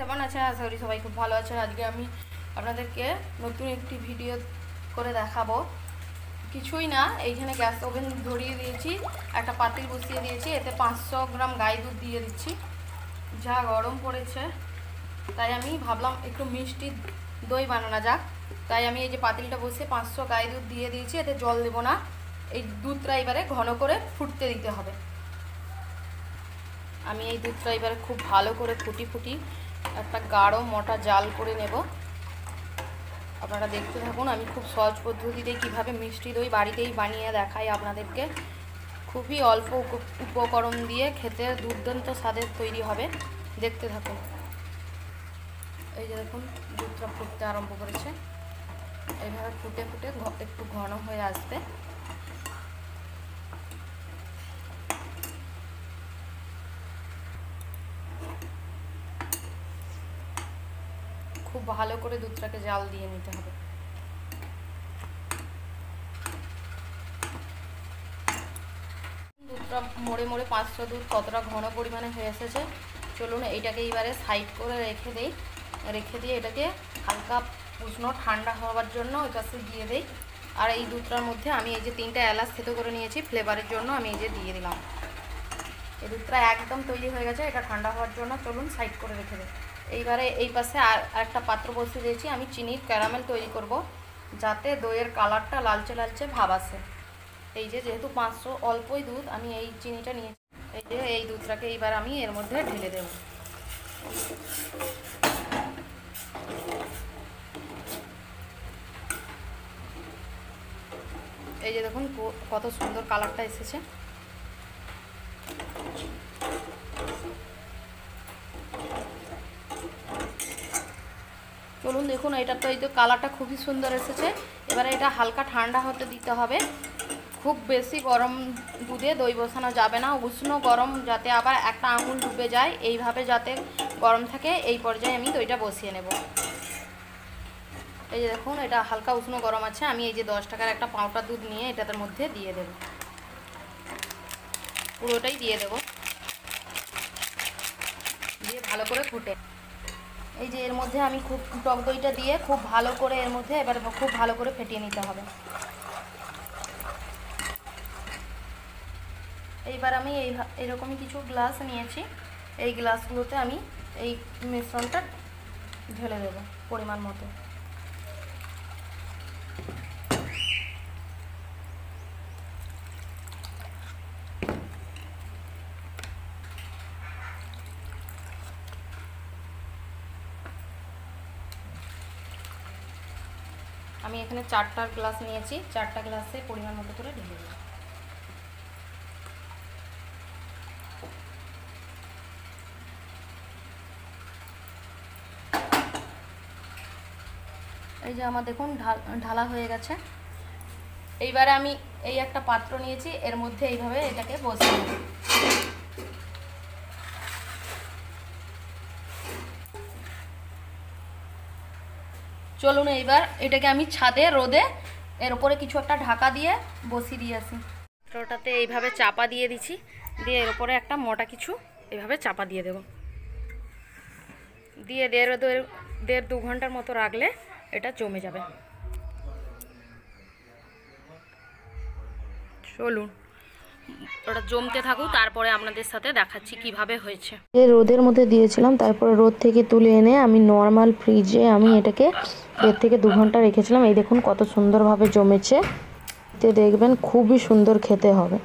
কেমন আছেন? আশা করি সবাই খুব ভালো আছেন। আজকে আমি আপনাদেরকে নতুন একটি ভিডিও করে দেখাবো। কিছুই না, এইখানে গ্যাস ওভেন ধরিয়ে দিয়েছি, একটা পাতিল বসিয়ে দিয়েছি, এতে 500 গ্রাম গাই দুধ দিয়ে দিচ্ছি। যা গরম পড়েছে তাই আমি ভাবলাম একটু মিষ্টি দই বানানো যাক। তাই আমি এই যে পাতিলটা বসে 500 গাই দুধ দিয়ে দিয়েছি, এতে জল দেবো না। এই দুধটা এবারে ঘন করে ফুটতে দিতে হবে। আমি এই দুধটা এবারে খুব ভালো করে ফুটি একটা গাঢ় মোটা জাল করে নেব। আপনারা দেখতে থাকুন, আমি খুব সহজ পদ্ধতিতে কিভাবে মিষ্টি দই বাড়িতেই বানিয়ে দেখাই আপনাদেরকে। খুবই অল্প উপকরণ দিয়ে খেতে দুর্দান্ত স্বাদের তৈরি হবে, দেখতে থাকুন। এই যে দেখুন, দুধটা ফুটতে আরম্ভ করেছে। এইভাবে ফুটে একটু ঘন হয়ে আসবে। খুব ভালো করে দুধটাকে জাল দিয়ে নিতে হবে। দুধটা মোড়ে 500 দুধ কতটা ঘন পরিমাণে হয়ে এসেছে। চলুন এইটাকে এবারে সাইড করে রেখে দিয়ে এটাকে হালকা উষ্ণ ঠান্ডা হওয়ার জন্য ওই পাশে দিয়ে দেই। আর এই দুধটার মধ্যে আমি এই যে 3টা এলাচ থেতো করে নিয়েছি ফ্লেভারের জন্য, আমি এই যে দিয়ে দিলাম। এই দুধটা একদম তৈরি হয়ে গেছে, এটা ঠান্ডা হওয়ার জন্য চলুন সাইড করে রেখে দিই। এইবারে এই পাশে আর একটা পাত্র বসিয়ে দিয়েছি, আমি চিনির ক্যারামেল তৈরি করব, যাতে দইয়ের কালারটা লালচে লালচে ভাব আসে। এই যে যেহেতু 500 অল্পই দুধ, আমি এই চিনিটা নিয়েছি। এই যে এই দুধটাকে এইবার আমি এর মধ্যে ঢেলে দেব। এই যে দেখুন কত সুন্দর কালারটা এসেছে। চলুন দেখুন, এটা তো এই তো কালারটা খুবই সুন্দর এসেছে। এবারে এটা হালকা ঠান্ডা হতে দিতে হবে। খুব বেশি গরম দুধে দই বসানো যাবে না, উষ্ণ গরম, যাতে আবার একটা আঙুল ডুবে যায় এইভাবে যাতে গরম থাকে, এই পর্যায়ে আমি দইটা বসিয়ে নেব। এই যে দেখুন, এটা হালকা উষ্ণ গরম আছে। আমি এই যে 10 টাকার একটা পাউডার দুধ নিয়ে এটার মধ্যে দিয়ে দেব, পুরোটাই দিয়ে দেব, দিয়ে ভালো করে ফুটে। এই যে এর মধ্যে আমি খুব টক দইটা দিয়ে খুব ভালো করে এর মধ্যে এবার খুব ভালো করে ফেটিয়ে নিতে হবে। এইবার আমি এইরকমই কিছু গ্লাস নিয়েছি, এই গ্লাসগুলোতে আমি এই মিশ্রণটা ঢেলে দেব পরিমাণ মতো। আমি এখানে 4টা গ্লাস নিয়েছি, 4টা গ্লাসে পরিমাণ মতো করে ঢেলে দেব। এই যে আমার দেখুন ঢালা হয়ে গেছে। এইবারে আমি এই একটা পাত্র নিয়েছি, এর মধ্যে এইভাবে এটাকে বসিয়ে দেব। চলুন এইবার এটাকে আমি ছাদে রোদে এর উপরে কিছু একটা ঢাকা দিয়ে বসিয়ে দিয়ে আসি। পাত্রটাতে এইভাবে চাপা দিয়ে দিচ্ছি, দিয়ে এর উপরে একটা মোটা কিছু এইভাবে চাপা দিয়ে দেব, দিয়ে দেড় দু ঘন্টার মতো রাখলে এটা জমে যাবে। চলুন ওটা জমতে থাকুক, তারপরে আপনাদের সাথে দেখাচ্ছি কিভাবে হয়েছে। রোদের মধ্যে দিয়েছিলাম, তারপরে রোদ থেকে তুলে এনে আমি নর্মাল ফ্রিজে আমি এটাকে 1.5 থেকে 2 ঘন্টা রেখেছিলাম। এই দেখুন কত সুন্দরভাবে জমেছে, দেখবেন খুবই সুন্দর খেতে হবে।